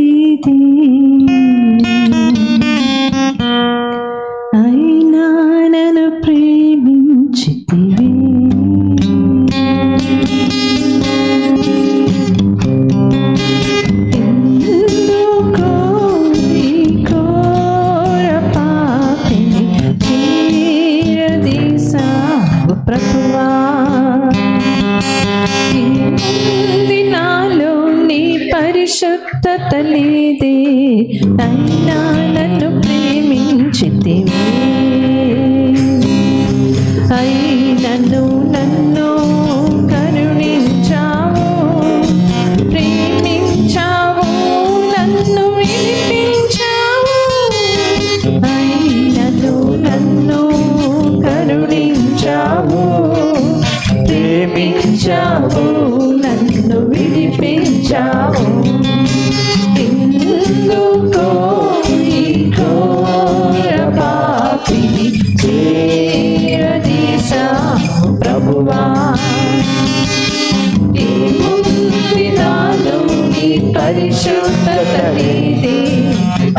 తెలియదే అయినా నన్ను ప్రేమించితివి ఎందుకో ఈ ఘోర పాపిని చేరదీశావు ప్రభువా ఏముంది నాలో నీ పరిశుద్ధత లేదే అయినా నన్ను ప్రేమించితివి అయినను నన్ను కరుణించావు ప్రేమించావు నన్ను విడిపించావు అయినను నన్ను కరుణించావు ప్రేమించావు నన్ను విడిపించావు ఎందుకో ఈ ఘోర పాపిని చేరదీశావు ప్రభువా ఏముంది నాలో నీ పరిశుద్ధత లేదే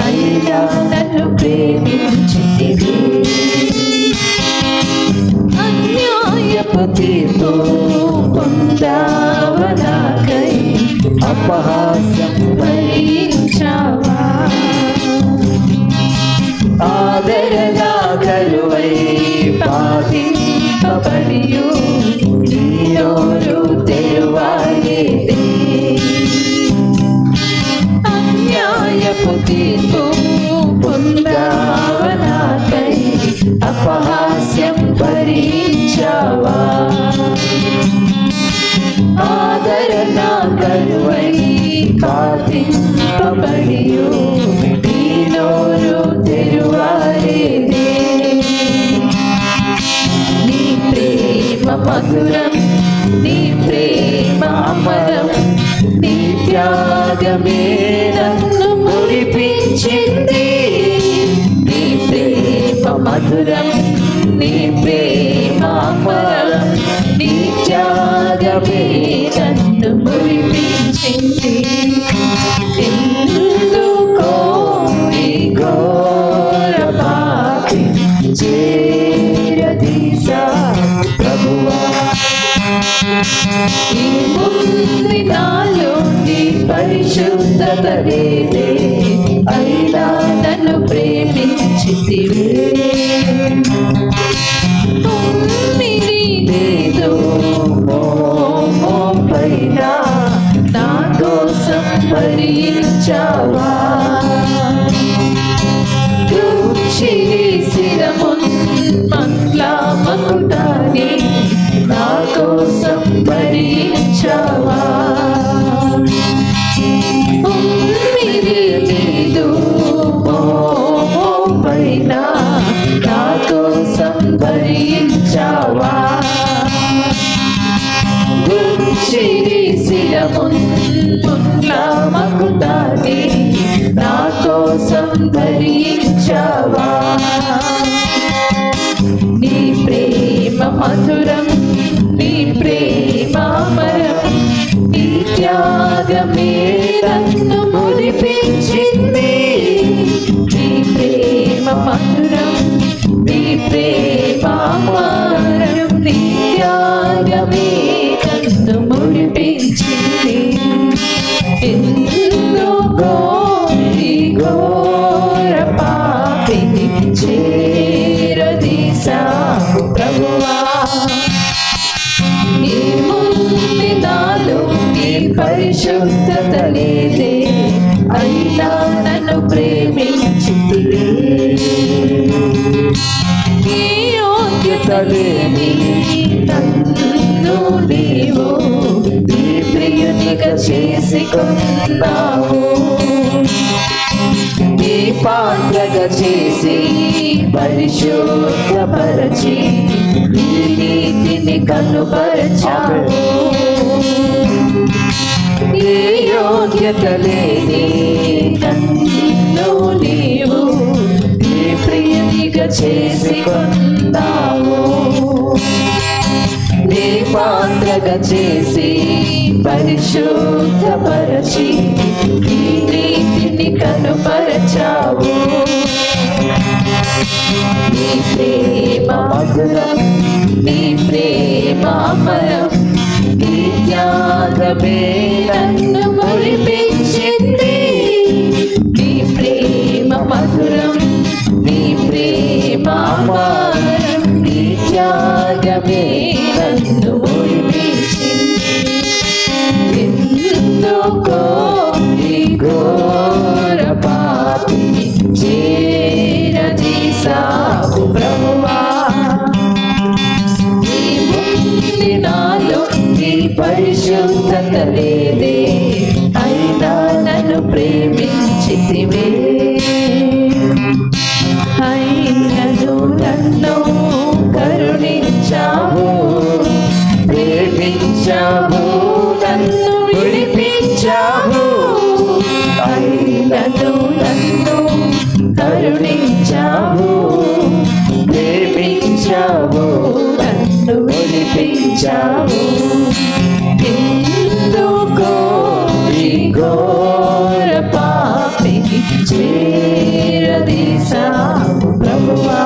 అయినా నన్ను ప్రేమించితివి అన్యాయపు తీర్పు పొందావు నాకై అపహాస్యం భరించావా ఆదరణ కలువై బాధింపబడియు నీ నోరు తెరువాయేదే అన్యాయపు తీర్పు పొందావు నాకై అపహాస్యం భరించావా ఆదరణ కలువై బాధింపబడియు నీ నోరు తెరువాయేదే నీ ప్రేమ మధురం నీ ప్రేమ అమరం నీ త్యాగమే నన్ను మురిపించింది నీ ప్రేమ మధురం నీ ప్రేమ అమరం నీ త్యాగమే నన్ను మురిపించింది ఎందుకో ఈ ఘోర పాపిని చేరదీశావు ప్రభువా ఏముంది నాలో నీ పరిశుద్ధత లేదే అయినా నన్ను ప్రేమించితివి లేదు పైన నా కోసం భరించావా మకుటాన్ని నా కోసం భరించావా లేదు పైన నా కోసం భరించావా మకుటాన్ని నా కోసం భరించావా నీ ప్రేమ మధురం నీ ప్రేమ అమరం నీ త్యాగమే నన్ను మురిపించింది నీ ప్రేమ మధురం నీ ప్రేమ అమరం నీ త్యాగమే నన్ను మురిపించింది ఎందుకో ఈ ఘోర పాపిని చేరదీశావు ప్రభువా ఏముంది నాలో నీ పరిశుద్ధత లేదే అయినా నన్ను ప్రేమించితివి నీ యోగ్యత లేని నన్ను నీవు నీ ప్రియునిగా చేసుకున్నావు నీ పాత్రగా చేసి పరిశుద్ధపరచి నీ నీతిని కనుపరచావు ఏ యోగ్యత లేని నన్ను నీవు నీ ప్రియునిగా చేసుకున్నావు నీ పాత్రగా చేసి పరిశుద్ధపరచి నీ నీతి కనుపరచావు. నీ ప్రేమ మధురం, నీ ప్రేమ అమరం, నీ త్యాగమే నన్ను మురిపించింది. నీ ప్రేమ మధురం, నీ ప్రేమ అమరం, నీ త్యాగమే నన్ను మురిపించింది. ఎందుకో ఈ ఘోర పాపిని చేరదీసావు ప్రభువా. నీ ముందు నాలో నీ పరిశుద్ధత లేదే, అయినా నన్ను ప్రేమించితివే. అయినను నన్ను కరుణించావు, ప్రేమించావు, నన్ను విడిపించావు. అయినను నన్ను కరుణించావు, ప్రేమించావు, నన్ను విడిపించావు. ఎందుకో ఈ ఘోర పాపిని చేరదీసావు ప్రభువా.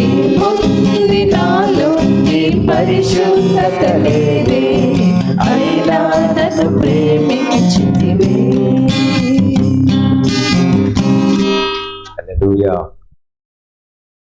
ఏముంది నాలో నీ పరిశుద్ధత లేదే, అయినా నన్ను ప్రేమించితివే. హల్లెలూయా.